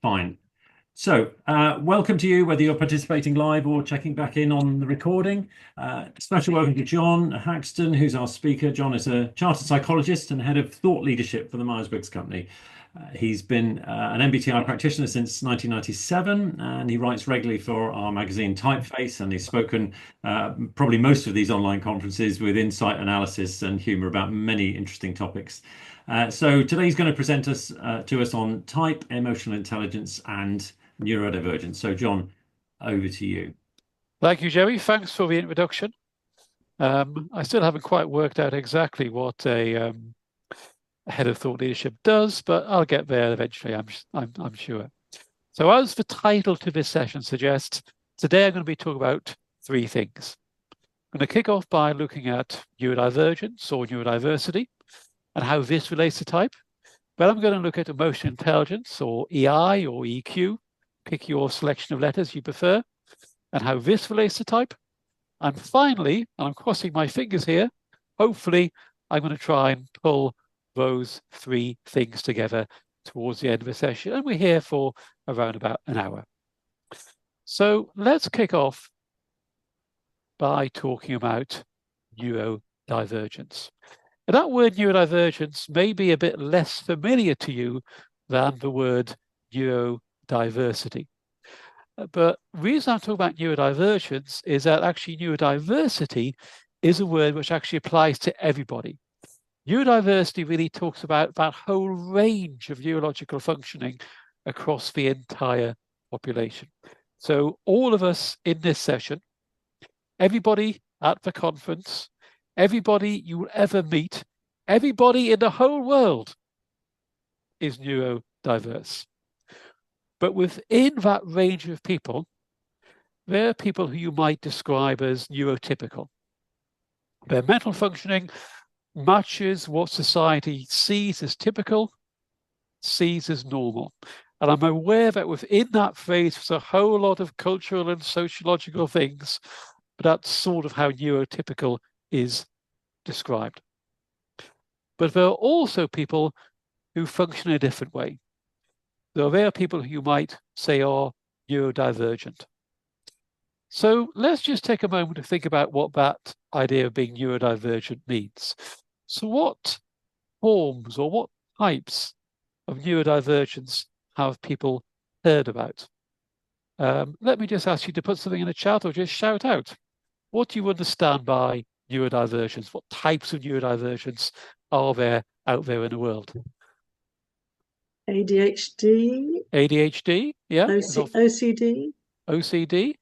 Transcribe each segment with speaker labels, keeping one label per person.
Speaker 1: Fine. So, welcome to you, whether you're participating live or checking back in on the recording. Special welcome to John Hackston, who's our speaker. John is a chartered psychologist and head of thought leadership for the Myers-Briggs Company. He's been an MBTI practitioner since 1997, and he writes regularly for our magazine Typeface, and he's spoken probably most of these online conferences with insight, analysis, and humour about many interesting topics. So today he's going to present us to us on type, emotional intelligence, and neurodivergence. So, John, over to you.
Speaker 2: Thank you, Jerry. Thanks for the introduction. I still haven't quite worked out exactly what a head of thought leadership does, but I'll get there eventually, I'm sure. So as the title to this session suggests, today I'm going to be talking about three things. I'm going to kick off by looking at neurodivergence or neurodiversity and how this relates to type. Then I'm going to look at emotional intelligence or EI or EQ, pick your selection of letters you prefer, and how this relates to type. And finally, and I'm crossing my fingers here, hopefully I'm going to try and pull those three things together towards the end of the session. And we're here for around about an hour. So let's kick off by talking about neurodivergence. And that word neurodivergence may be a bit less familiar to you than the word neurodiversity. But the reason I'm talking about neurodivergence is that actually neurodiversity is a word which actually applies to everybody. Neurodiversity really talks about that whole range of neurological functioning across the entire population. So all of us in this session, everybody at the conference, everybody you will ever meet, everybody in the whole world is neurodiverse. But within that range of people, there are people who you might describe as neurotypical. Their mental functioning matches what society sees as typical, sees as normal. And I'm aware that within that phrase, there's a whole lot of cultural and sociological things, but that's sort of how neurotypical is described. But there are also people who function in a different way. There are people who you might say are neurodivergent. So let's just take a moment to think about what that idea of being neurodivergent means. So what forms or what types of neurodivergence have people heard about? Let me just ask you to put something in the chat or just shout out. What do you understand by neurodivergence? What types of neurodivergence are there out there in the world?
Speaker 3: ADHD.
Speaker 2: ADHD, yeah.
Speaker 3: OCD.
Speaker 2: OCD.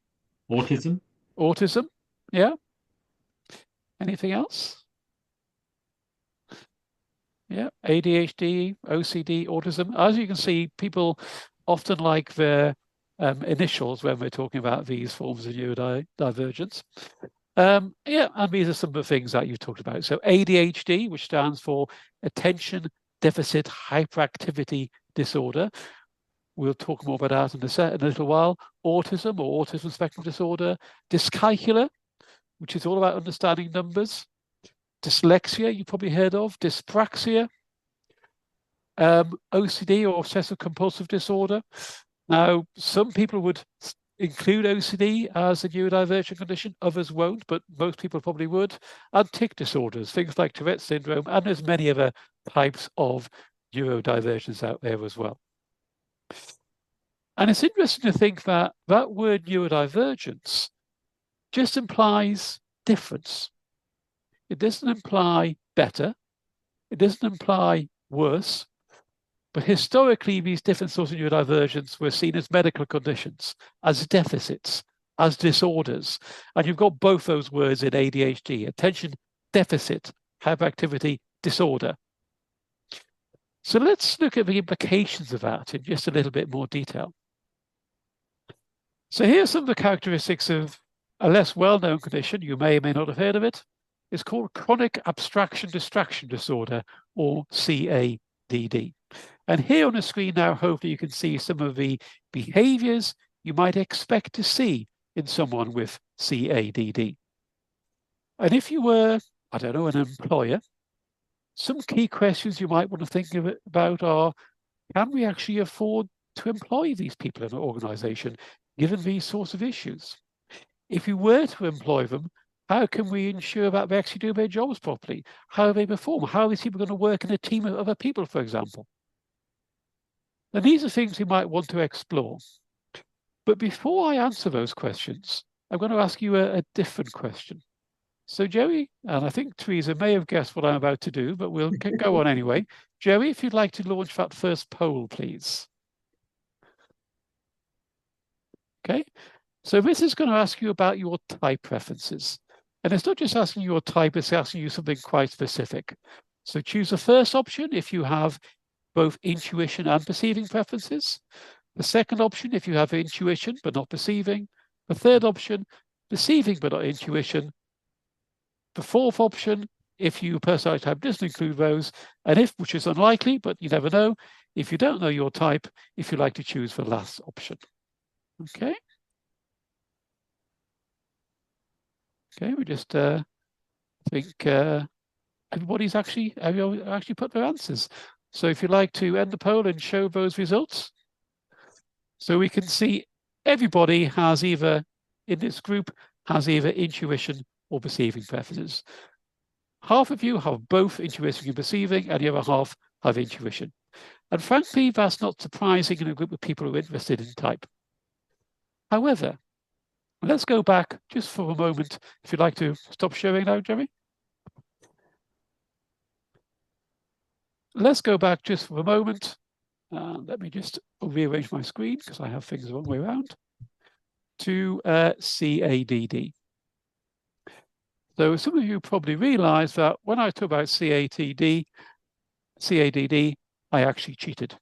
Speaker 1: Autism.
Speaker 2: Autism, yeah. Anything else? Yeah, ADHD, OCD, autism. As you can see, people often like their initials when we're talking about these forms of neurodivergence. Yeah, and these are some of the things that you talked about. So ADHD, which stands for Attention Deficit Hyperactivity Disorder. We'll talk more about that in a little while. Autism or autism spectrum disorder. Dyscalculia, which is all about understanding numbers. Dyslexia, you probably heard of. Dyspraxia. OCD or obsessive compulsive disorder. Now, some people would include OCD as a neurodivergent condition, others won't, but most people probably would. And tic disorders, things like Tourette syndrome, and there's many other types of neurodivergence out there as well. And it's interesting to think that that word neurodivergence just implies difference. It doesn't imply better. It doesn't imply worse. But historically, these different sorts of neurodivergence were seen as medical conditions, as deficits, as disorders. And you've got both those words in ADHD, attention deficit hyperactivity disorder. So let's look at the implications of that in just a little bit more detail. So here's some of the characteristics of a less well-known condition. You may or may not have heard of it. It's called chronic abstraction distraction disorder, or CADD. And here on the screen now, hopefully you can see some of the behaviors you might expect to see in someone with CADD. And if you were, I don't know, an employer, some key questions you might want to think about are, can we actually afford to employ these people in an organization, given these sorts of issues? If we were to employ them, how can we ensure that they actually do their jobs properly? How they perform? How are these people going to work in a team of other people, for example? And these are things we might want to explore. But before I answer those questions, I'm going to ask you a different question. So Joey, and I think Teresa may have guessed what I'm about to do, but we'll go on anyway. Joey, if you'd like to launch that first poll, please. Okay, so this is going to ask you about your type preferences. And it's not just asking you your type, it's asking you something quite specific. So choose the first option if you have both intuition and perceiving preferences. The second option, if you have intuition but not perceiving. The third option, perceiving but not intuition. The fourth option, if your personality type doesn't include those, and if, which is unlikely, but you never know, if you don't know your type, if you like to choose the last option. Okay. Okay, we just think everybody's actually put their answers. So if you'd like to end the poll and show those results, so we can see everybody has either, in this group, has either intuition or perceiving preferences. Half of you have both intuition and perceiving, and the other half have intuition. And frankly, that's not surprising in a group of people who are interested in type. However, let's go back just for a moment. If you'd like to stop sharing now, Jeremy. Let's go back just for a moment. Let me just rearrange my screen because I have things the wrong way around. To CADD. So some of you probably realize that when I talk about CADD, I actually cheated.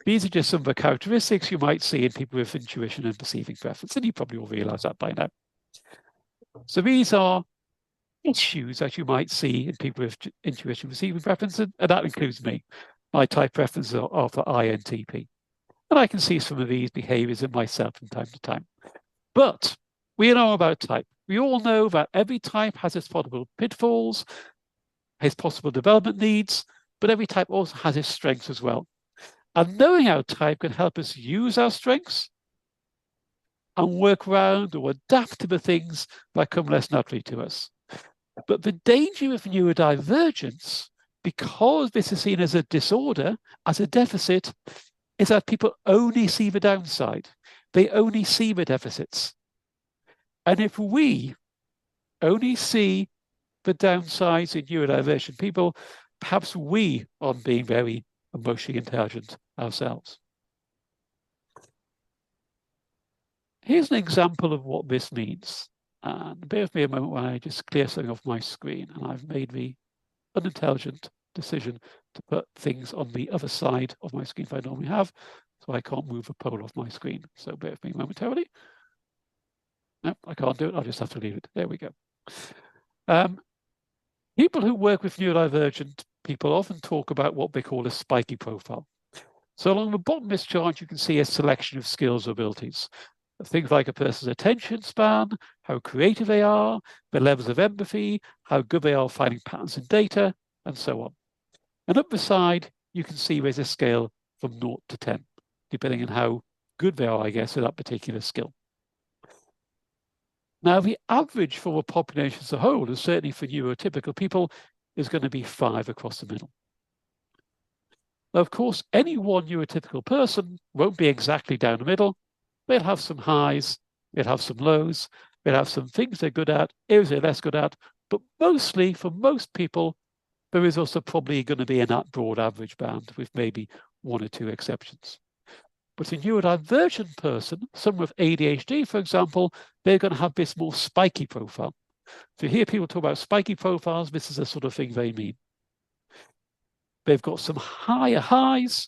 Speaker 2: These are just some of the characteristics you might see in people with intuition and perceiving preference, and you probably all realize that by now. So these are issues that you might see in people with intuition and perceiving preference, and that includes me. My type preferences are for INTP. And I can see some of these behaviors in myself from time to time. But we know about type. We all know that every type has its possible pitfalls, its possible development needs, but every type also has its strengths as well. And knowing our type can help us use our strengths and work around or adapt to the things that come less naturally to us. But the danger with neurodivergence, because this is seen as a disorder, as a deficit, is that people only see the downside. They only see the deficits. And if we only see the downsides in neurodivergent people, perhaps we aren't being very emotionally intelligent ourselves. Here's an example of what this means. And bear with me a moment when I just clear something off my screen. And I've made the unintelligent decision to put things on the other side of my screen if I normally have, so I can't move the poll off my screen. So bear with me momentarily. No, I can't do it. I'll just have to leave it. There we go. People who work with neurodivergent people often talk about what they call a spiky profile. So along the bottom of this chart, you can see a selection of skills or abilities. Things like a person's attention span, how creative they are, their levels of empathy, how good they are finding patterns in data, and so on. And up the side, you can see there's a scale from 0 to 10, depending on how good they are, I guess, at that particular skill. Now, the average for a population as a whole, and certainly for neurotypical people, is going to be 5 across the middle. Now, of course, any one neurotypical person won't be exactly down the middle. They'll have some highs, they'll have some lows, they'll have some things they're good at, areas they're less good at, but mostly, for most people, there is also probably going to be in that broad average band with maybe 1 or 2 exceptions. But a neurodivergent person, someone with ADHD, for example, they're going to have this more spiky profile. So you hear people talk about spiky profiles, this is the sort of thing they mean. They've got some higher highs,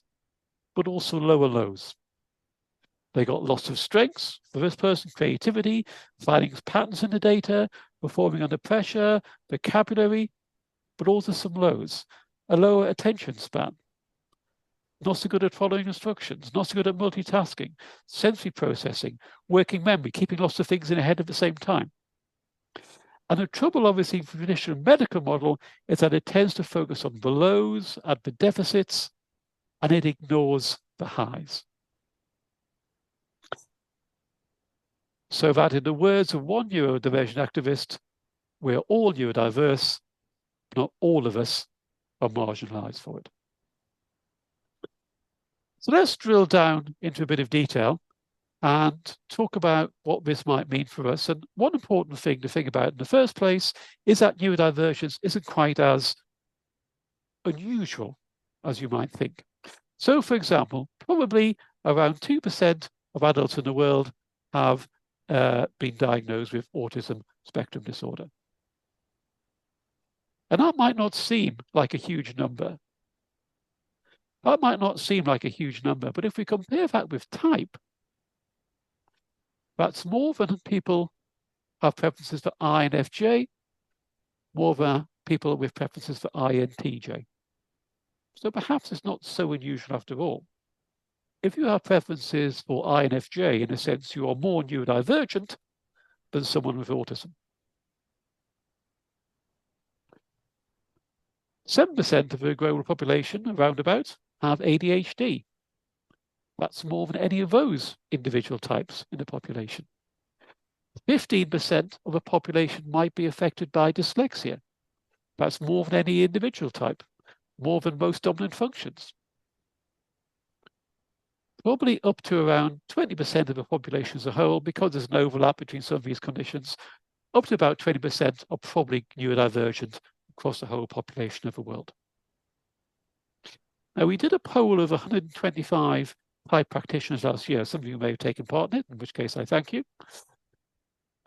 Speaker 2: but also lower lows. They got lots of strengths for this person: creativity, finding patterns in the data, performing under pressure, vocabulary, but also some lows. A lower attention span, not so good at following instructions, not so good at multitasking, sensory processing, working memory, keeping lots of things in the head at the same time. And the trouble, obviously, for the traditional medical model is that it tends to focus on the lows, at the deficits, and it ignores the highs. So that in the words of one neurodivergent activist, we're all neurodiverse, not all of us are marginalized for it. So let's drill down into a bit of detail and talk about what this might mean for us. And one important thing to think about in the first place is that neurodivergence isn't quite as unusual as you might think. So, for example, probably around 2% of adults in the world have been diagnosed with autism spectrum disorder. And that might not seem like a huge number. That might not seem like a huge number, but if we compare that with type, that's more than people have preferences for INFJ, more than people with preferences for INTJ. So perhaps it's not so unusual after all. If you have preferences for INFJ, in a sense, you are more neurodivergent than someone with autism. 7% of the global population, around about, have ADHD. That's more than any of those individual types in the population. 15% of the population might be affected by dyslexia. That's more than any individual type, more than most dominant functions. Probably up to around 20% of the population as a whole, because there's an overlap between some of these conditions, up to about 20% are probably neurodivergent across the whole population of the world. Now, we did a poll of 125 type practitioners last year. Some of you may have taken part in it, in which case I thank you.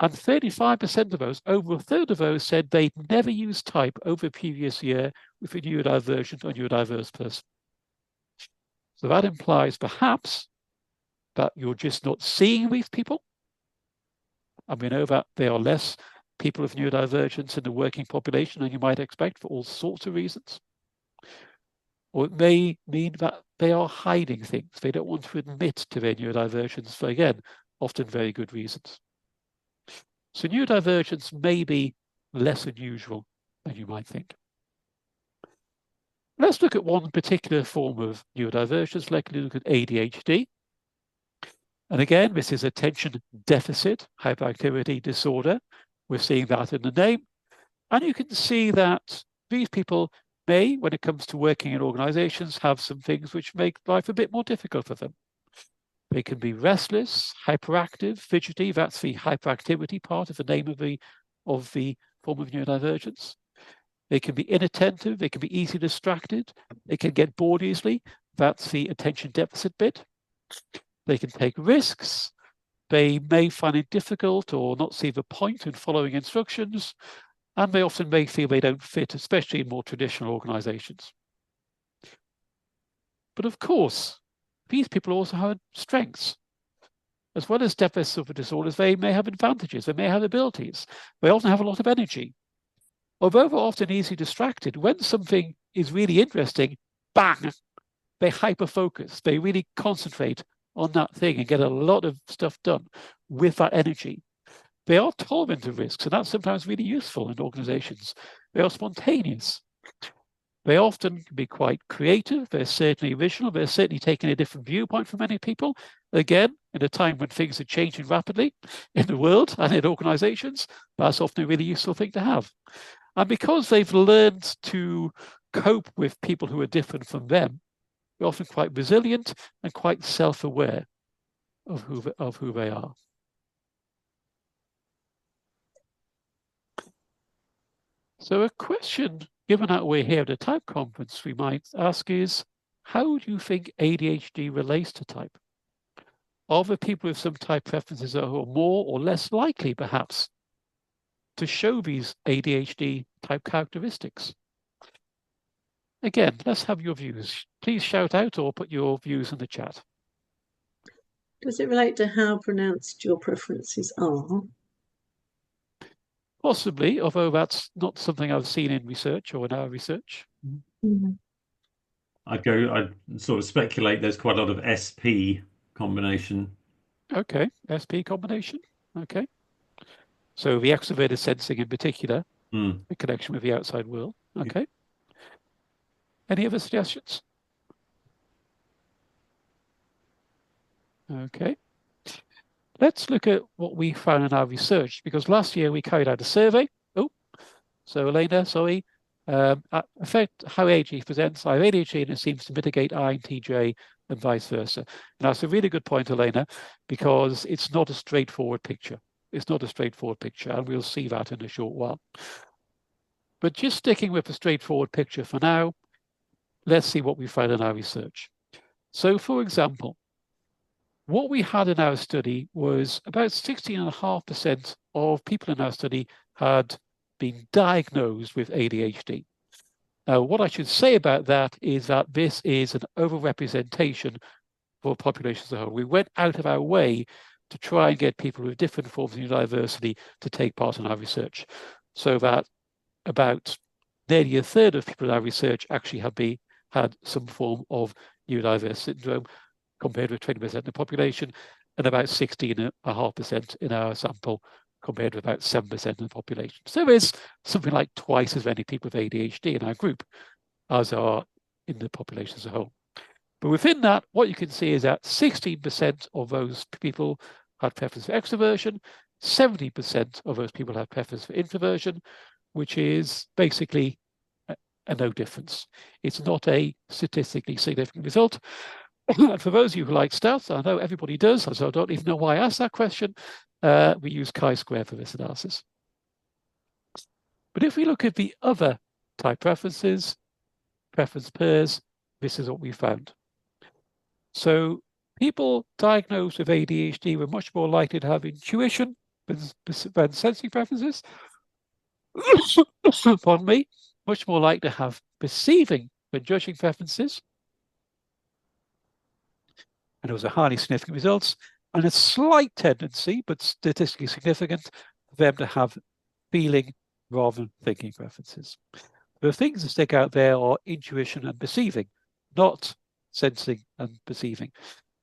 Speaker 2: And 35% of those, over a third of those, said they'd never used type over a previous year with a neurodivergent or neurodiverse person. So that implies perhaps that you're just not seeing these people. And we know that there are less people with neurodivergence in the working population than you might expect for all sorts of reasons. Or it may mean that they are hiding things. They don't want to admit to their neurodivergence for, again, often very good reasons. So neurodivergence may be less unusual than you might think. Let's look at one particular form of neurodivergence. Let's look at ADHD. And again, this is attention deficit hyperactivity disorder. We're seeing that in the name. And you can see that these people may, when it comes to working in organizations, have some things which make life a bit more difficult for them. They can be restless, hyperactive, fidgety. That's the hyperactivity part of the name of the form of neurodivergence. They can be inattentive. They can be easily distracted. They can get bored easily. That's the attention deficit bit. They can take risks. They may find it difficult or not see the point in following instructions. And they often may feel they don't fit, especially in more traditional organizations. But of course, these people also have strengths. As well as deficits of disorders, they may have advantages. They may have abilities. They often have a lot of energy. Although they're often easily distracted, when something is really interesting, bang, they hyper-focus. They really concentrate on that thing and get a lot of stuff done with that energy. They are tolerant of risks, and that's sometimes really useful in organizations. They are spontaneous. They often can be quite creative. They're certainly original. They're certainly taking a different viewpoint from many people. Again, in a time when things are changing rapidly in the world and in organizations, that's often a really useful thing to have. And because they've learned to cope with people who are different from them, they're often quite resilient and quite self-aware of who they are. So a question, given that we're here at a type conference, we might ask is, how do you think ADHD relates to type? Are there people with some type preferences that are more or less likely, perhaps, to show these ADHD type characteristics? Again, let's have your views. Please shout out or put your views in the chat.
Speaker 3: Does it relate to how pronounced your preferences are?
Speaker 2: Possibly, although that's not something I've seen in research or in our research.
Speaker 3: Mm-hmm.
Speaker 1: I'd sort of speculate there's quite a lot of SP combination.
Speaker 2: Okay, SP combination. Okay. So the extroverted sensing in particular, the connection with the outside world. Okay. Any other suggestions? Okay. Let's look at what we found in our research, because last year we carried out a survey. Oh, so Elena, sorry. Affect how ADHD presents. I have ADHD and it seems to mitigate INTJ and vice versa. And that's a really good point, Elena, because it's not a straightforward picture. It's not a straightforward picture, and we'll see that in a short while. But just sticking with the straightforward picture for now, let's see what we found in our research. So, for example, what we had in our study was about 16.5% of people in our study had been diagnosed with ADHD. Now, what I should say about that is that this is an overrepresentation for populations as a whole. We went out of our way to try and get people with different forms of neurodiversity to take part in our research, so that about nearly a third of people in our research actually had some form of neurodiverse syndrome, compared with 20% of the population, and about 16.5% in our sample, compared with about 7% of the population. So there's something like twice as many people with ADHD in our group as are in the population as a whole. But within that, what you can see is that 16% of those people had preference for extroversion, 70% of those people had preference for introversion, which is basically a no difference. It's not a statistically significant result. And for those of you who like stats, I know everybody does, so I don't even know why I asked that question, we use chi-square for this analysis. But if we look at the other type preferences, preference pairs, this is what we found. So people diagnosed with ADHD were much more likely to have intuition than sensing preferences. Pardon me. Much more likely to have perceiving than judging preferences. And it was a highly significant results, and a slight tendency, but statistically significant, for them to have feeling rather than thinking preferences. The things that stick out there are intuition and perceiving, not sensing and perceiving.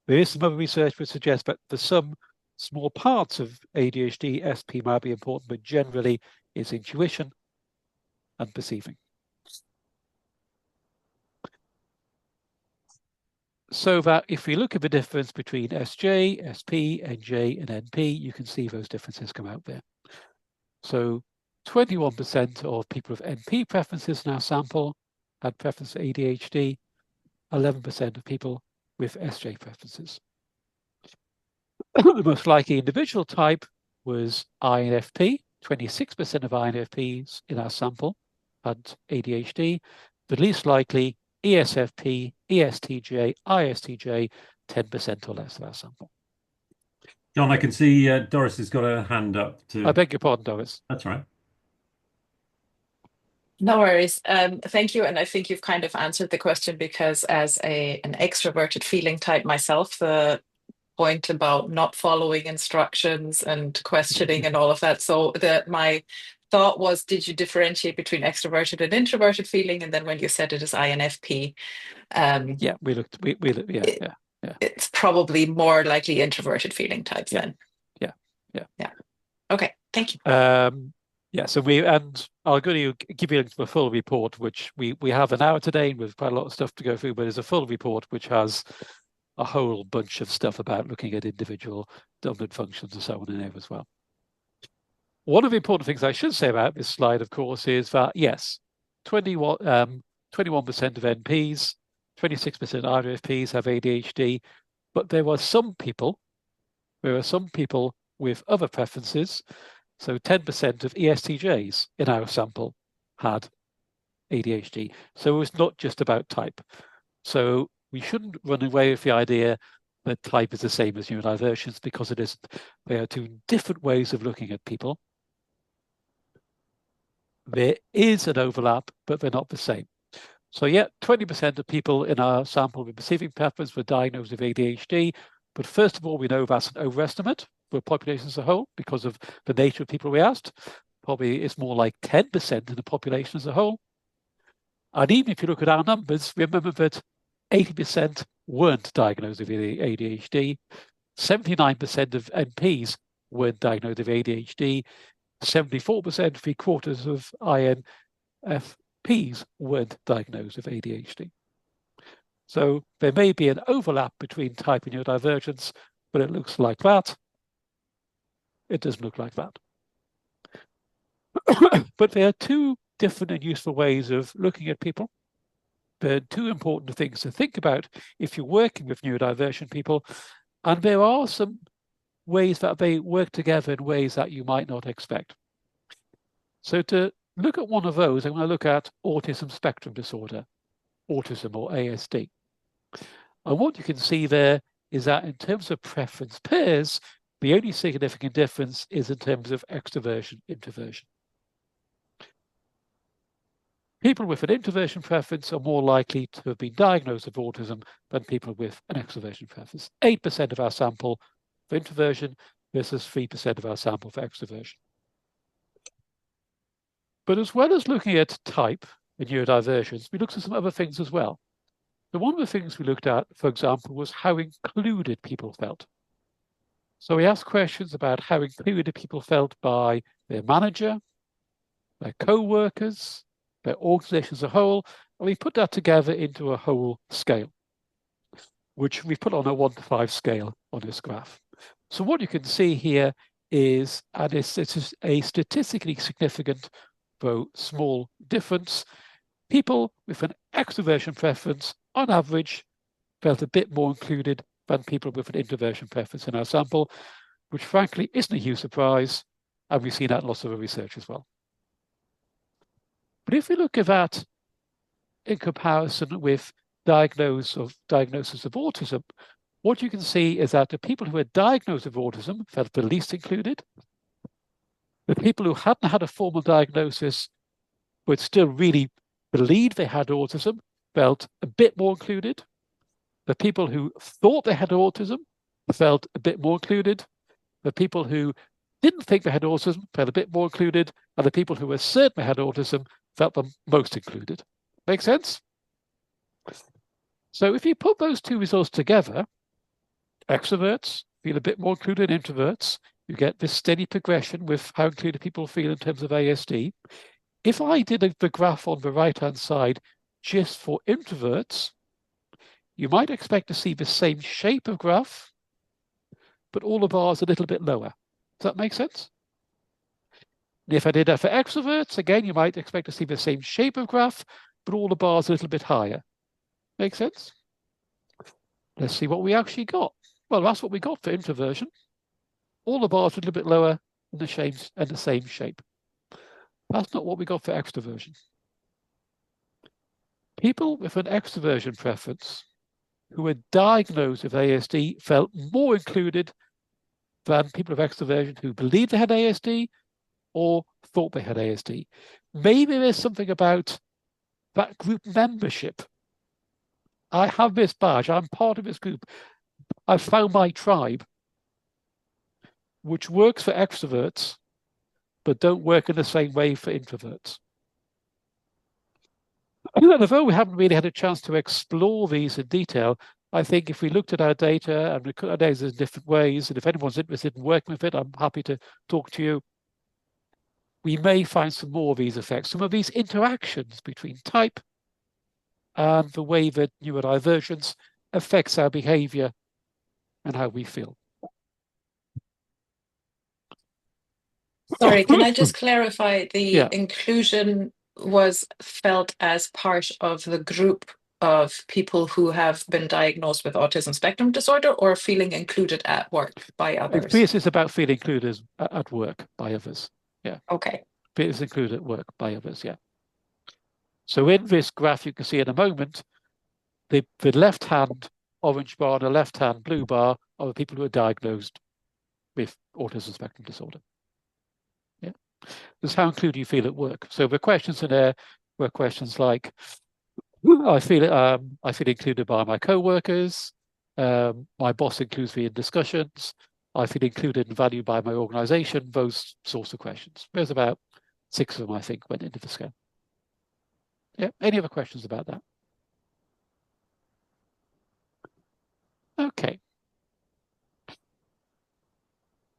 Speaker 2: There is some other research which suggests that for some small parts of ADHD, SP might be important, but generally it's intuition and perceiving. So that if we look at the difference between SJ, SP, NJ, and NP, you can see those differences come out there. So 21% of people with NP preferences in our sample had preference for ADHD, 11% of people with SJ preferences. The most likely individual type was INFP. 26% of INFPs in our sample had ADHD. The least likely ESFP, ESTJ, ISTJ, 10% or less of our sample.
Speaker 1: John, I can see Doris has got her hand up.
Speaker 2: I beg your pardon, Doris.
Speaker 1: That's right.
Speaker 4: No worries. Thank you. And I think you've kind of answered the question, because as an extroverted feeling type myself, the point about not following instructions and questioning and all of that. So my thought was, did you differentiate between extroverted and introverted feeling? And then when you said it is INFP,
Speaker 2: yeah, we looked. Yeah.
Speaker 4: It's probably more likely introverted feeling types then.
Speaker 2: Yeah.
Speaker 4: Okay, thank you.
Speaker 2: Yeah, so I'll give you the full report, which we have an hour today with quite a lot of stuff to go through, but there's a full report which has a whole bunch of stuff about looking at individual dominant functions and so on in there as well. One of the important things I should say about this slide, of course, is that yes, 21% of NPs, 26% of INFPs have ADHD, but there are some people with other preferences. So 10% of ESTJs in our sample had ADHD. So it's not just about type. So we shouldn't run away with the idea that type is the same as neurodivergence, because it isn't. They are two different ways of looking at people. There is an overlap, but they're not the same. So yeah, 20% of people in our sample with perceiving preference were diagnosed with ADHD. But first of all, we know that's an overestimate for population as a whole because of the nature of people we asked. Probably it's more like 10% in the population as a whole. And even if you look at our numbers, remember that 80% weren't diagnosed with ADHD. 79% of NPs weren't diagnosed with ADHD. 74%, 3/4 of INFPs weren't diagnosed with ADHD. So there may be an overlap between type and neurodivergence, but it looks like that. It doesn't look like that. But there are two different and useful ways of looking at people. There are two important things to think about if you're working with neurodivergent people, and there are some ways that they work together in ways that you might not expect. So to look at one of those, I'm going to look at autism spectrum disorder, autism or ASD. And what you can see there is that in terms of preference pairs, the only significant difference is in terms of extroversion, introversion. People with an introversion preference are more likely to have been diagnosed with autism than people with an extroversion preference. 8% of our sample for introversion versus 3% of our sample for extroversion. But as well as looking at type in neurodivergence, we looked at some other things as well. So one of the things we looked at, for example, was how included people felt. So we asked questions about how included people felt by their manager, their co-workers, their organization as a whole, and we put that together into a whole scale, which we put on a 1 to 5 scale on this graph. So what you can see here is, and it's a statistically significant, though small difference, people with an extroversion preference, on average, felt a bit more included than people with an introversion preference in our sample, which frankly isn't a huge surprise, and we've seen that in lots of our research as well. But if we look at that in comparison with diagnosis of autism, what you can see is that the people who were diagnosed with autism felt the least included. The people who hadn't had a formal diagnosis but still really believed they had autism felt a bit more included. The people who thought they had autism felt a bit more included. The people who didn't think they had autism felt a bit more included. And the people who were certain they had autism felt the most included. Make sense? So if you put those two results together, extroverts feel a bit more included than introverts. You get this steady progression with how included people feel in terms of ASD. If I did the graph on the right-hand side just for introverts, you might expect to see the same shape of graph, but all the bars a little bit lower. Does that make sense? And if I did that for extroverts, again, you might expect to see the same shape of graph, but all the bars a little bit higher. Make sense? Let's see what we actually got. Well, that's what we got for introversion. All the bars a little bit lower and the same shape. That's not what we got for extroversion. People with an extroversion preference who were diagnosed with ASD felt more included than people with extroversion who believed they had ASD or thought they had ASD. Maybe there's something about that group membership. I have this badge, I'm part of this group. I've found my tribe, which works for extroverts, but don't work in the same way for introverts. And although we haven't really had a chance to explore these in detail, I think if we looked at our data and we looked at our data in different ways, and if anyone's interested in working with it, I'm happy to talk to you. We may find some more of these effects, some of these interactions between type and the way that neurodivergence affects our behavior and how we feel.
Speaker 4: Sorry, can I just clarify? The inclusion was felt as part of the group of people who have been diagnosed with autism spectrum disorder, or feeling included at work by others?
Speaker 2: This is about feeling included at work by others. Yeah.
Speaker 4: Okay.
Speaker 2: It's included at work by others. Yeah. So in this graph, you can see in a moment, the left-hand orange bar and the left-hand blue bar are the people who are diagnosed with autism spectrum disorder. Yeah. This is how included you feel at work. So the questions in there were questions like, I feel included by my co-workers. My boss includes me in discussions. I feel included and valued by my organization. Those sorts of questions. There's about 6 of them, I think, went into the scale. Yeah. Any other questions about that? Okay.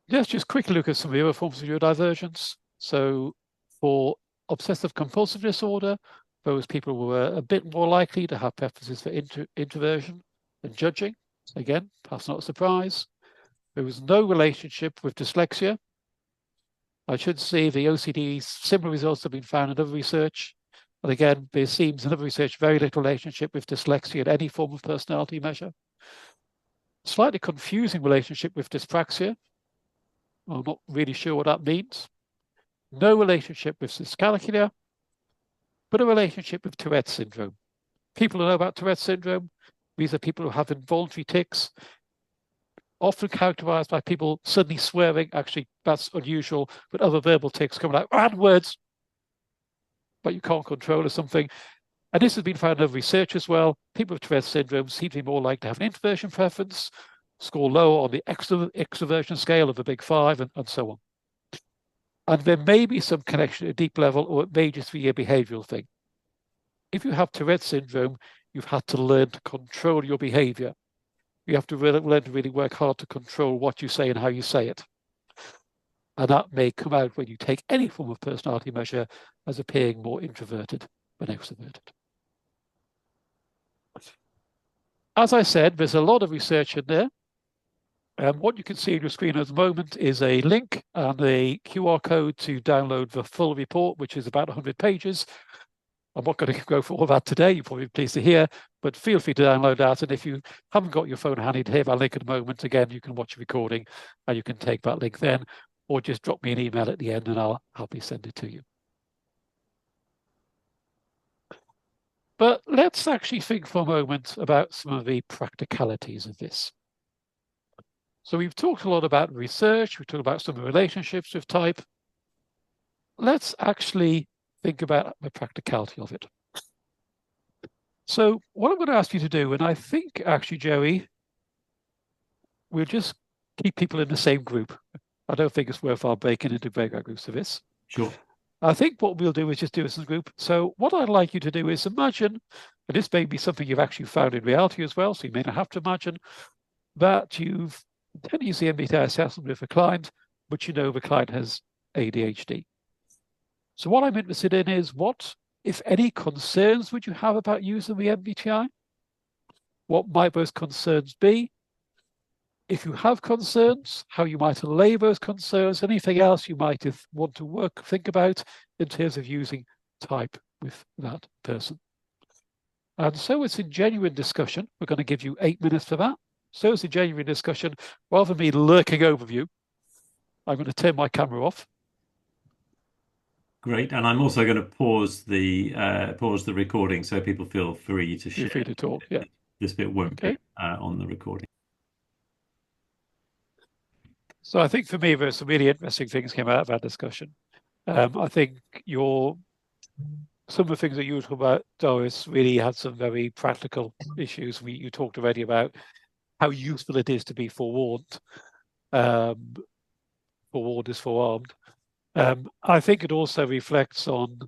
Speaker 2: Let's just quickly look at some of the other forms of neurodivergence. So for obsessive compulsive disorder, those people were a bit more likely to have preferences for introversion and judging. Again, perhaps not a surprise. There was no relationship with dyslexia. I should say the OCD similar results have been found in other research. And again, there seems in other research very little relationship with dyslexia in any form of personality measure. Slightly confusing relationship with dyspraxia. I'm not really sure what that means. No relationship with dyscalculia, but a relationship with Tourette's syndrome. People who know about Tourette's syndrome, these are people who have involuntary tics, often characterized by people suddenly swearing. Actually, that's unusual, but other verbal tics coming out, bad words, but you can't control or something. And this has been found in other research as well. People with Tourette's syndrome seem to be more likely to have an introversion preference, score lower on the extroversion scale of the big five, and so on. And there may be some connection at a deep level, or it may just be a behavioral thing. If you have Tourette's syndrome, you've had to learn to control your behavior. You have to learn to really work hard to control what you say and how you say it. And that may come out when you take any form of personality measure as appearing more introverted than extroverted. As I said, there's a lot of research in there. What you can see on your screen at the moment is a link and a QR code to download the full report, which is about 100 pages. I'm not going to go for all that today, you're probably pleased to hear, but feel free to download that. And if you haven't got your phone handy to hear that link at the moment, again, you can watch a recording and you can take that link then, or just drop me an email at the end and I'll happily send it to you. But let's actually think for a moment about some of the practicalities of this. So we've talked a lot about research, we've talked about some of the relationships with type. Let's actually think about the practicality of it. So what I'm going to ask you to do, and I think actually, Joey, we'll just keep people in the same group. I don't think it's worthwhile breaking into breakout groups for this.
Speaker 1: Sure.
Speaker 2: I think what we'll do is just do this as a group. So what I'd like you to do is imagine, and this may be something you've actually found in reality as well, so you may not have to imagine, that you've intended to use the MBTI assessment with a client, but you know the client has ADHD. So what I'm interested in is what, if any, concerns would you have about using the MBTI? What might those concerns be? If you have concerns, how you might allay those concerns, anything else you might want to think about in terms of using type with that person. And so it's a genuine discussion. We're going to give you 8 minutes for that. So it's a genuine discussion. Rather than me lurking over you, I'm going to turn my camera off.
Speaker 1: Great, and I'm also going to pause the recording so people feel free to share.
Speaker 2: Feel free to talk. Yeah,
Speaker 1: this bit won't be on the recording.
Speaker 2: So I think for me, there's some really interesting things came out of our discussion. I think some of the things that you were talking about, Doris, really had some very practical issues. You talked already about how useful it is to be forewarned. Forewarned is forearmed. I think it also reflects on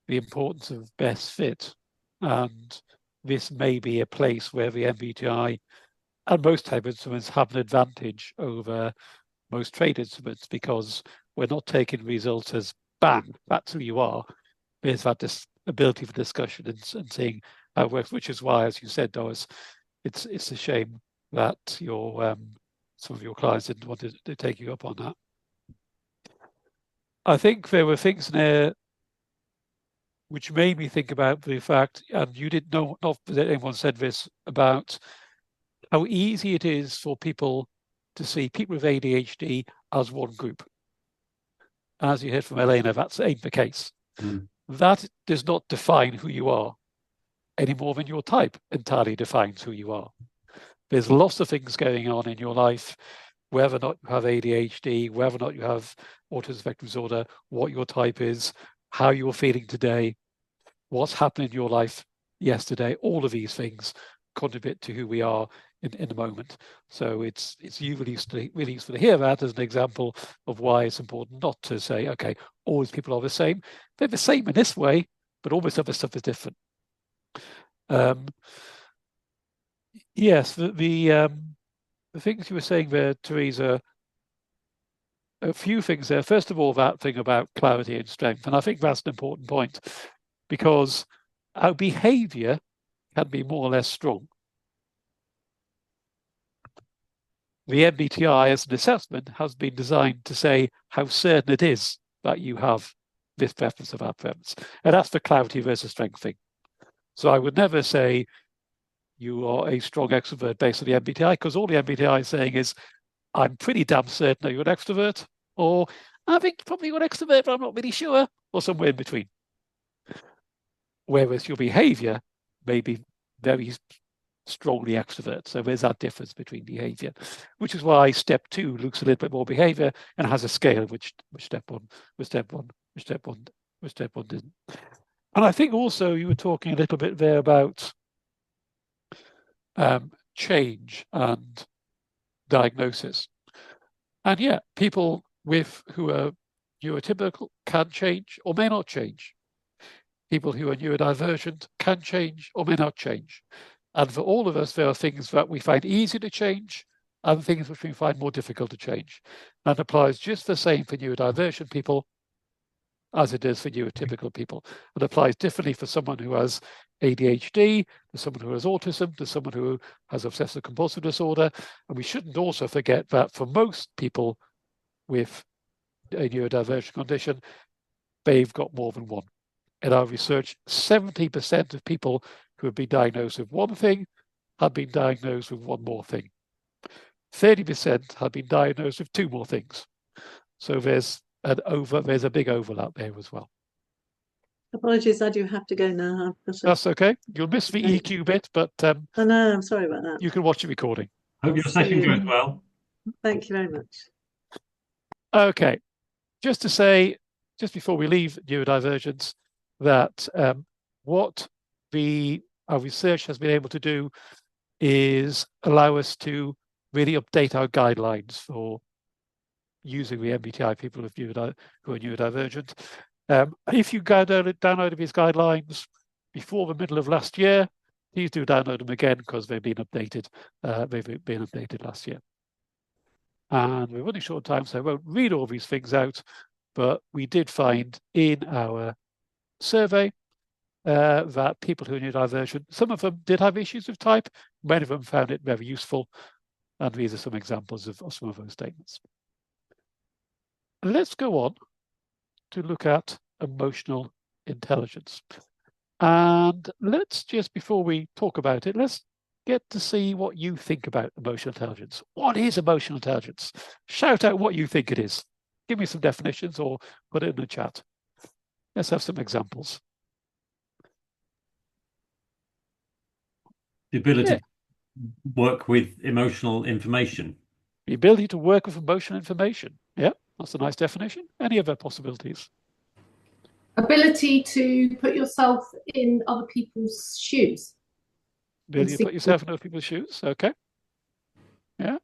Speaker 2: the importance of best fit. And this may be a place where the MBTI and most type instruments have an advantage over most trade instruments, because we're not taking results as bang, that's who you are. There's that ability for discussion and seeing how it works, which is why, as you said, Doris, it's a shame that some of your clients didn't want to take you up on that. I think there were things there which made me think about the fact, and you didn't know, not that anyone said this, about how easy it is for people to see people with ADHD as one group. As you heard from Elena, that ain't the case. Mm. That does not define who you are any more than your type entirely defines who you are. There's lots of things going on in your life, whether or not you have ADHD, whether or not you have autism spectrum disorder, what your type is, how you're feeling today, what's happened in your life yesterday, all of these things contribute to who we are in the moment. So it's really useful to hear that as an example of why it's important not to say, okay, all these people are the same. They're the same in this way, but all this other stuff is different. Yes, the things you were saying there, Teresa, a few things there. First of all, that thing about clarity and strength. And I think that's an important point, because our behavior can be more or less strong. the MBTI as an assessment has been designed to say how certain it is that you have this preference or that preference. And that's the clarity versus strength thing. So I would never say you are a strong extrovert based on the MBTI, because all the MBTI is saying is, I'm pretty damn certain that you're an extrovert, or I think probably you're an extrovert, but I'm not really sure, or somewhere in between. Whereas your behavior may be very strongly extrovert. So there's that difference between behavior, which is why step 2 looks a little bit more behavior and has a scale which step one didn't. And I think also you were talking a little bit there about change and diagnosis. And yeah, people who are neurotypical can change or may not change. People who are neurodivergent can change or may not change. And for all of us, there are things that we find easy to change and things which we find more difficult to change. And that applies just the same for neurodivergent people as it is for neurotypical people. It applies differently for someone who has ADHD, to someone who has autism, to someone who has obsessive compulsive disorder. And we shouldn't also forget that for most people with a neurodivergent condition, they've got more than one. In our research, 70% of people who have been diagnosed with one thing have been diagnosed with one more thing. 30% have been diagnosed with 2 more things. So there's a big overlap there as well.
Speaker 3: Apologies, I do have to go now.
Speaker 2: That's okay. You'll miss the EQ bit, but
Speaker 3: I know, I'm sorry about that.
Speaker 2: You can watch the recording.
Speaker 1: Hope your session goes well.
Speaker 3: Thank you very much.
Speaker 2: Okay. Just to say, just before we leave neurodivergence, that what our research has been able to do is allow us to really update our guidelines for using the MBTI people who are neurodivergent. If you downloaded these guidelines before the middle of last year, please do download them again because they've been updated. They've been updated last year. And we're running short time, so I won't read all these things out, but we did find in our survey that people who are neurodivergent, some of them did have issues with type, many of them found it very useful. And these are some examples of some of those statements. Let's go on to look at emotional intelligence. And let's just, before we talk about it, let's get to see what you think about emotional intelligence. What is emotional intelligence? Shout out what you think it is. Give me some definitions or put it in the chat. Let's have some examples.
Speaker 1: The ability to work with emotional information.
Speaker 2: The ability to work with emotional information. Yeah, that's a nice definition. Any other possibilities?
Speaker 5: Ability to put yourself in other people's shoes.
Speaker 2: Ability to put yourself in other people's shoes. Okay. Yeah.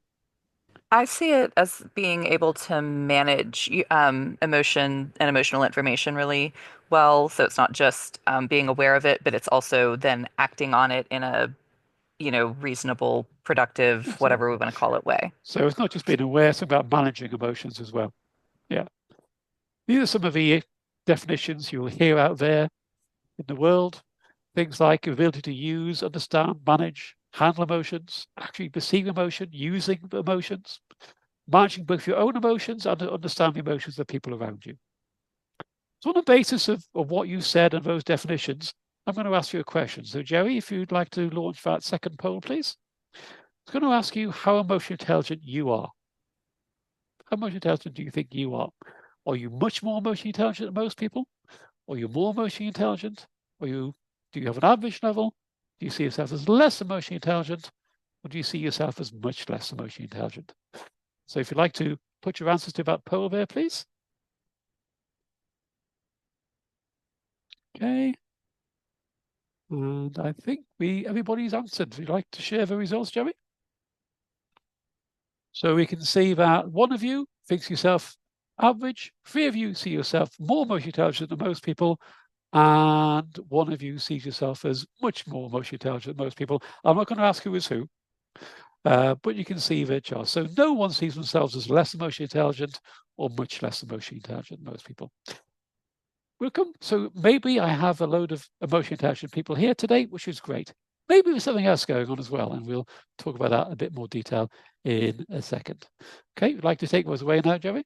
Speaker 6: I see it as being able to manage emotion and emotional information really well. So it's not just being aware of it, but it's also then acting on it in a, reasonable, productive, whatever we want to call it way.
Speaker 2: So it's not just being aware, it's about managing emotions as well. Yeah. These are some of the definitions you'll hear out there in the world. Things like ability to use, understand, manage, handle emotions, actually perceive emotion, using emotions, managing both your own emotions and understanding the emotions of people around you. So on the basis of what you said and those definitions, I'm going to ask you a question. So Jerry, if you'd like to launch that second poll, please. I'm going to ask you how emotionally intelligent you are. How emotionally intelligent do you think you are? Are you much more emotionally intelligent than most people? Are you more emotionally intelligent? Do you have an average level? Do you see yourself as less emotionally intelligent? Or do you see yourself as much less emotionally intelligent? So if you'd like to put your answers to that poll there, please. Okay. And I think everybody's answered. Would you like to share the results, Jerry? So we can see that one of you thinks yourself average, 3 of you see yourself more emotionally intelligent than most people, and 1 of you sees yourself as much more emotionally intelligent than most people. I'm not going to ask who is who, but you can see the chart. So no one sees themselves as less emotionally intelligent or much less emotionally intelligent than most people. Welcome. So maybe I have a load of emotionally intelligent people here today, which is great. maybe there's something else going on as well, and we'll talk about that in a bit more detail in a second. Okay, would like to take those away now, Joey?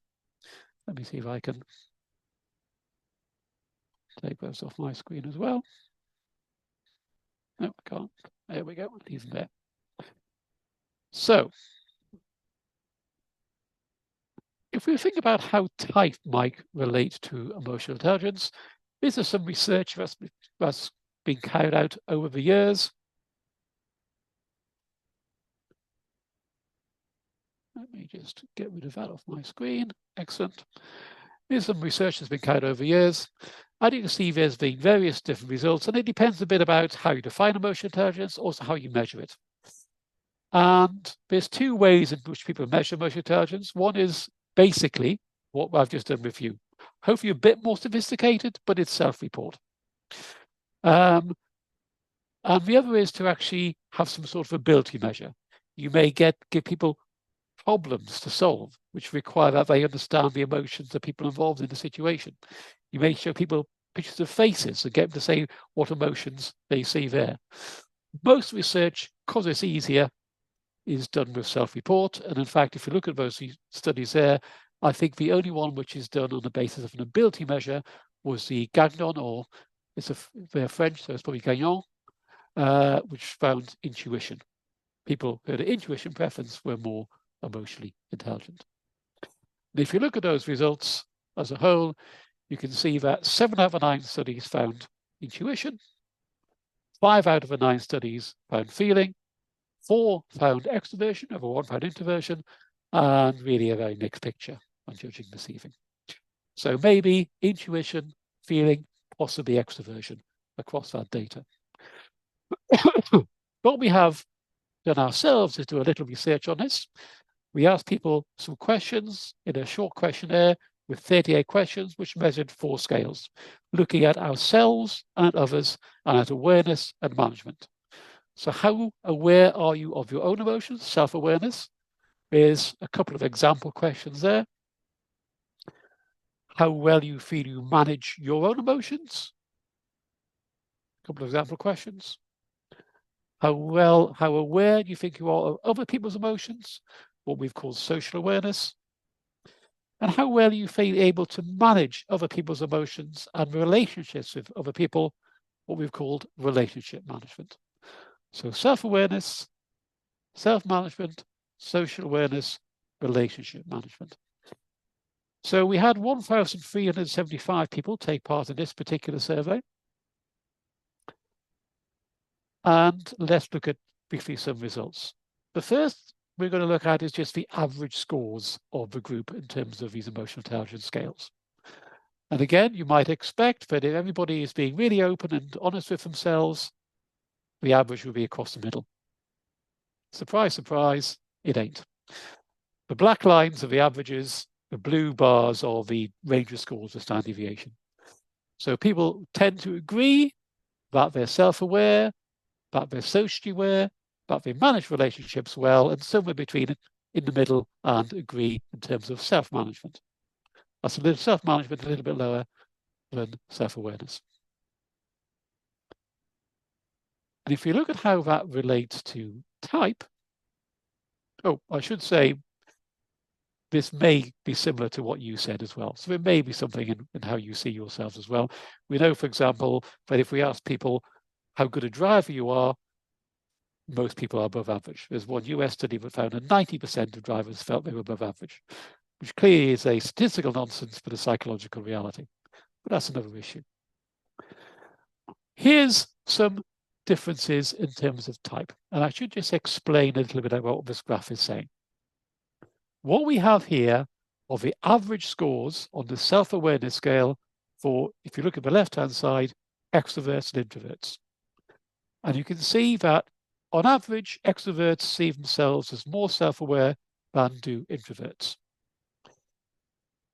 Speaker 2: Let me see if I can take those off my screen as well. No, I can't. There we go. Leave them there. So, if we think about how type might relate to emotional intelligence, this is some research that's been carried out over the years. Let me just get rid of that off my screen. Excellent. There's some research that's been carried over years. And you can see there's been various different results, and it depends a bit about how you define emotional intelligence, also how you measure it. And there's two ways in which people measure emotional intelligence. One is basically what I've just done with you. Hopefully a bit more sophisticated, but it's self-report. And the other is to actually have some sort of ability measure. You may give people problems to solve, which require that they understand the emotions of people involved in the situation. You may show people pictures of faces and get them to say what emotions they see there. Most research, because it's easier, is done with self-report. And in fact, if you look at those studies there, I think the only one which is done on the basis of an ability measure was the Gagnon, or they're French, so it's probably Gagnon, which found intuition. People who had an intuition preference were more emotionally intelligent. And if you look at those results as a whole, you can see that 7 out of 9 studies found intuition, 5 out of the 9 studies found feeling, 4 found extroversion, over 1 found introversion, and really a very mixed picture on judging receiving. So maybe intuition, feeling, possibly extroversion across that data. What we have done ourselves is do a little research on this. We asked people some questions in a short questionnaire with 38 questions, which measured 4 scales, looking at ourselves and at others, and at awareness and management. So how aware are you of your own emotions, self-awareness? There's a couple of example questions there. How well you feel you manage your own emotions? A couple of example questions. How aware do you think you are of other people's emotions? What we've called social awareness. And how well you feel able to manage other people's emotions and relationships with other people, what we've called relationship management. So self-awareness, self-management, social awareness, relationship management. So we had 1,375 people take part in this particular survey. And let's look at briefly some results. The first we're going to look at is just the average scores of the group in terms of these emotional intelligence scales. And again, you might expect that if everybody is being really open and honest with themselves, the average will be across the middle. Surprise, surprise, it ain't. The black lines are the averages, the blue bars are the range of scores of standard deviation. So people tend to agree that they're self-aware, that they're socially aware, that they manage relationships well, and somewhere between in the middle and agree in terms of self-management. That's a little self-management, a little bit lower than self-awareness. And if you look at how that relates to type, I should say this may be similar to what you said as well. So it may be something in how you see yourselves as well. We know, for example, that if we ask people how good a driver you are, most people are above average. There's one US study that found that 90% of drivers felt they were above average, which clearly is a statistical nonsense but a psychological reality. But that's another issue. Here's some differences in terms of type. And I should just explain a little bit about what this graph is saying. What we have here are the average scores on the self-awareness scale for, if you look at the left-hand side, extroverts and introverts. And you can see that on average, extroverts see themselves as more self-aware than do introverts.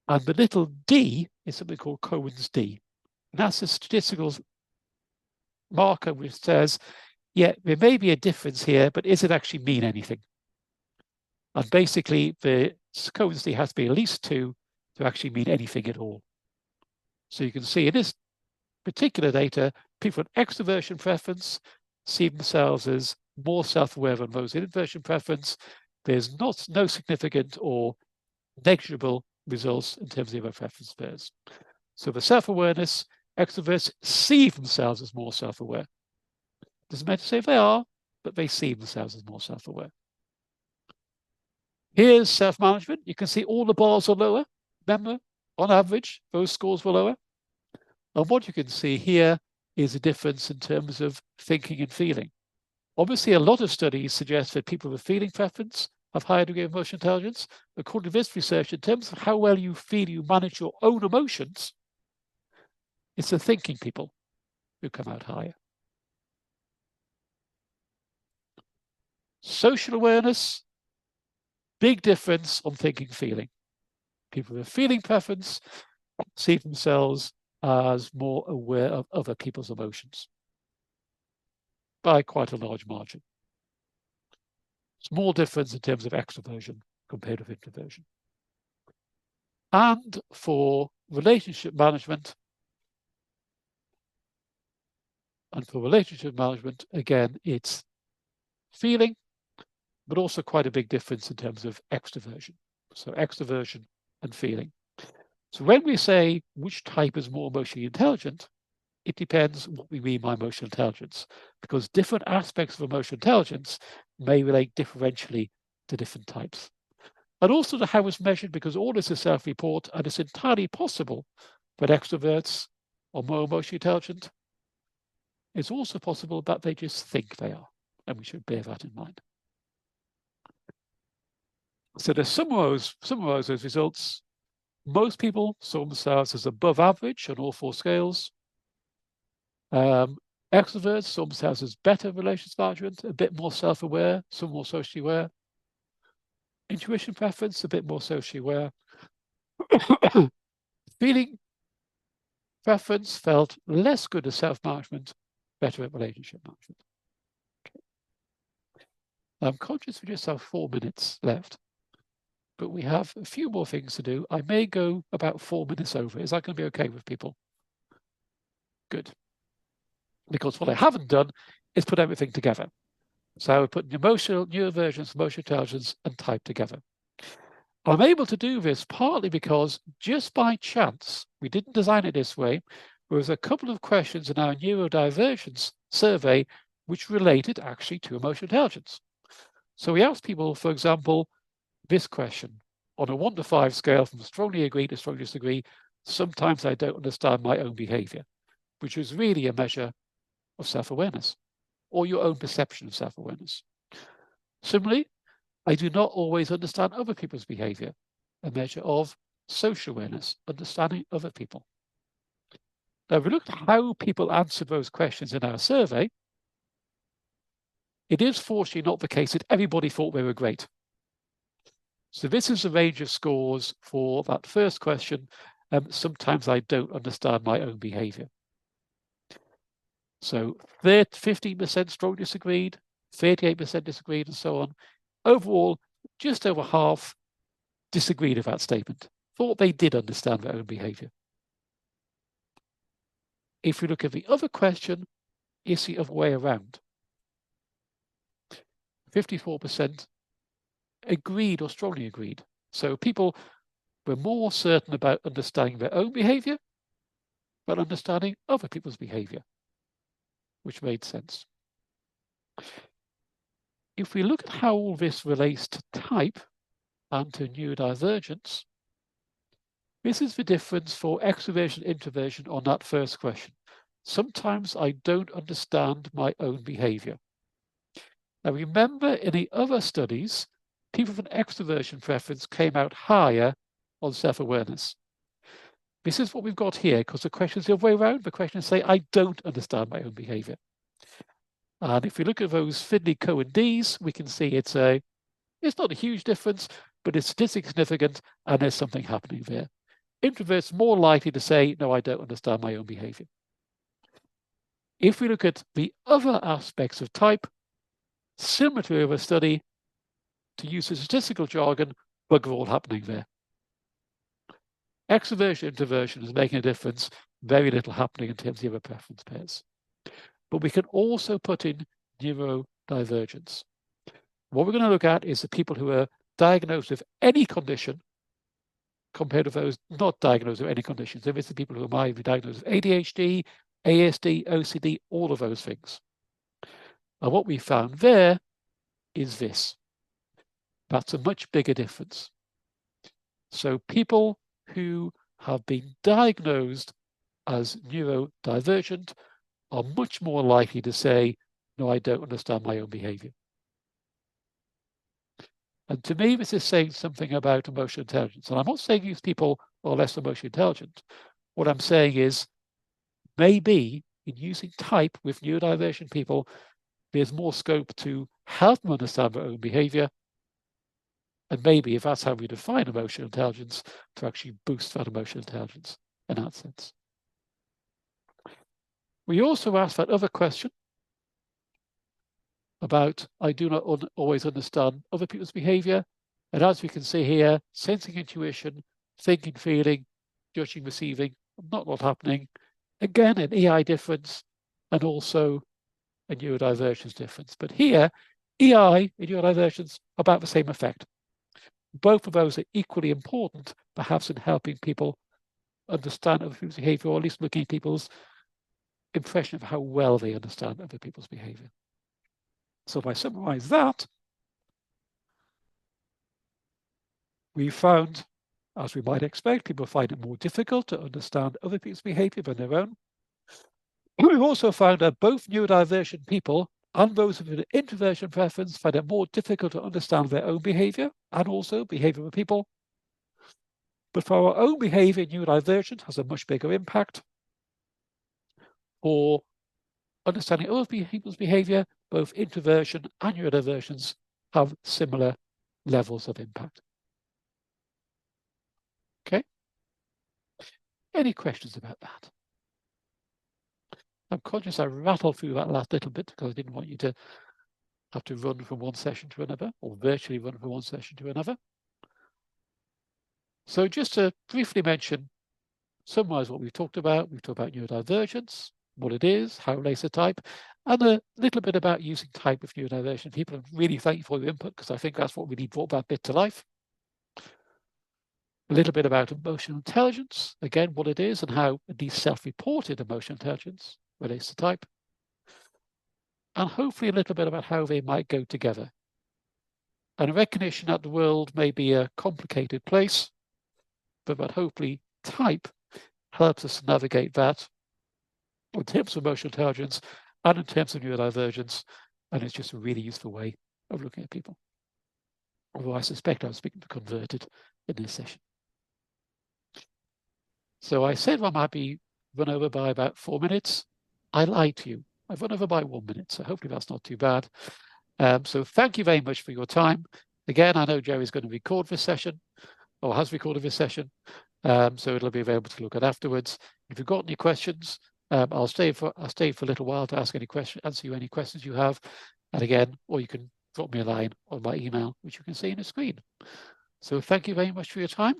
Speaker 2: And the little d is something called Cohen's d. And that's a statistical marker which says, yeah, there may be a difference here, but does it actually mean anything? And basically, the Cohen's d has to be at least 2 to actually mean anything at all. So you can see in this particular data, people with extroversion preference see themselves as more self-aware than those in introversion preference. There's no significant or negligible results in terms of other preference pairs. So the self-awareness, extroverts see themselves as more self-aware. Doesn't matter to say they are, but they see themselves as more self-aware. Here's self-management. You can see all the bars are lower. Remember, on average, those scores were lower. And what you can see here is a difference in terms of thinking and feeling. Obviously, a lot of studies suggest that people with feeling preference have higher degree of emotional intelligence. According to this research, in terms of how well you feel you manage your own emotions, it's the thinking people who come out higher. Social awareness, big difference on thinking, feeling. People with feeling preference see themselves as more aware of other people's emotions by quite a large margin. Small difference in terms of extroversion compared with introversion. And for relationship management, again, it's feeling, but also quite a big difference in terms of extroversion. So extroversion and feeling. So when we say which type is more emotionally intelligent, it depends what we mean by emotional intelligence, because different aspects of emotional intelligence may relate differentially to different types. And also to how it's measured, because all this is self-report, and it's entirely possible that extroverts are more emotionally intelligent. It's also possible that they just think they are, and we should bear that in mind. So to summarize those results, most people saw themselves as above average on all four scales. Extroverts saw themselves as better relations management, a bit more self-aware, some more socially aware. Intuition preference, a bit more socially aware. Feeling preference felt less good at self-management, better at relationship management. Okay. I'm conscious we just have 4 minutes left, but we have a few more things to do. I may go about 4 minutes over. Is that going to be okay with people? Good. Because what I haven't done is put everything together. So I would put emotional, neurodivergence, emotional intelligence, and type together. I'm able to do this partly because just by chance, we didn't design it this way, there was a couple of questions in our neurodivergence survey which related actually to emotional intelligence. So we asked people, for example, this question, on a 1 to 5 scale from strongly agree to strongly disagree, sometimes I don't understand my own behavior, which was really a measure of self-awareness or your own perception of self-awareness. Similarly, I do not always understand other people's behavior, a measure of social awareness, understanding other people. Now, if we look at how people answer those questions in our survey, it is fortunately not the case that everybody thought they were great. So this is a range of scores for that first question. Sometimes I don't understand my own behavior. So 15% strongly disagreed, 38% disagreed, and so on. Overall, just over half disagreed with that statement, thought they did understand their own behavior. If we look at the other question, it's the other way around. 54% agreed or strongly agreed. So people were more certain about understanding their own behavior than understanding other people's behavior, which made sense. If we look at how all this relates to type and to neurodivergence, this is the difference for extroversion, introversion on that first question. Sometimes I don't understand my own behavior. Now remember, in the other studies, people with an extroversion preference came out higher on self-awareness. This is what we've got here, because the question is the other way around. The question is say, I don't understand my own behavior. And if we look at those Findley-Cohen Ds, we can see it's not a huge difference, but it's statistically significant, and there's something happening there. Introverts more likely to say, no, I don't understand my own behavior. If we look at the other aspects of type, similar to our study, to use the statistical jargon, bugger all happening there. Extroversion, introversion is making a difference, very little happening in terms of the other preference pairs. But we can also put in neurodivergence. What we're going to look at is the people who are diagnosed with any condition compared to those not diagnosed with any conditions. So it's the people who might be diagnosed with ADHD, ASD, OCD, all of those things. And what we found there is this. That's a much bigger difference. So people who have been diagnosed as neurodivergent are much more likely to say, no, I don't understand my own behavior. And to me, this is saying something about emotional intelligence. And I'm not saying these people are less emotionally intelligent. What I'm saying is maybe in using type with neurodivergent people, there's more scope to help them understand their own behavior. And maybe if that's how we define emotional intelligence, to actually boost that emotional intelligence in that sense. We also asked that other question about, I do not always understand other people's behavior. And as we can see here, sensing, intuition, thinking, feeling, judging, receiving, not happening. Again, an EI difference and also a neurodivergence difference. But here, EI and neurodivergence about the same effect. Both of those are equally important, perhaps in helping people understand other people's behavior, or at least looking at people's impression of how well they understand other people's behavior. So if I summarize that, we found, as we might expect, people find it more difficult to understand other people's behavior than their own. We've also found that both neurodivergent people and those with an introversion preference find it more difficult to understand their own behavior and also behavior of people. But for our own behavior, neurodivergent has a much bigger impact. For understanding other people's behavior, both introversion and neurodivergence have similar levels of impact. Okay? Any questions about that? I'm conscious I rattled through that last little bit because I didn't want you to have to run from one session to another, or virtually run from one session to another. So just to briefly summarize what we've talked about neurodivergence, what it is, how it relates to type, and a little bit about using type with neurodivergent people. And really thank you for your input, because I think that's what really brought that bit to life. A little bit about emotional intelligence, again, what it is and how the self-reported emotional intelligence relates to type. And hopefully a little bit about how they might go together. And a recognition that the world may be a complicated place, but that hopefully type helps us navigate that in terms of emotional intelligence and in terms of neurodivergence. And it's just a really useful way of looking at people. Although I suspect I was speaking to converted in this session. So I said I might be run over by about 4 minutes. I lied to you. I've run over by 1 minute, so hopefully that's not too bad. So thank you very much for your time. Again, I know Jerry's going to record this session, or has recorded this session, so it'll be available to look at afterwards. If you've got any questions, I'll stay for a little while to answer you any questions you have. And again, or you can drop me a line on my email, which you can see on the screen. So thank you very much for your time.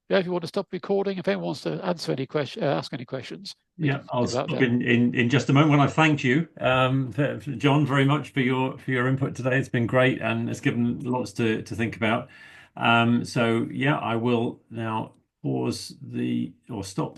Speaker 2: Yeah, if you want to stop recording, if anyone wants to answer any ask any questions.
Speaker 1: Yeah, I'll stop in just a moment. When I've thanked you, John, very much for your input today. It's been great and it's given lots to think about. So yeah, I will now pause or stop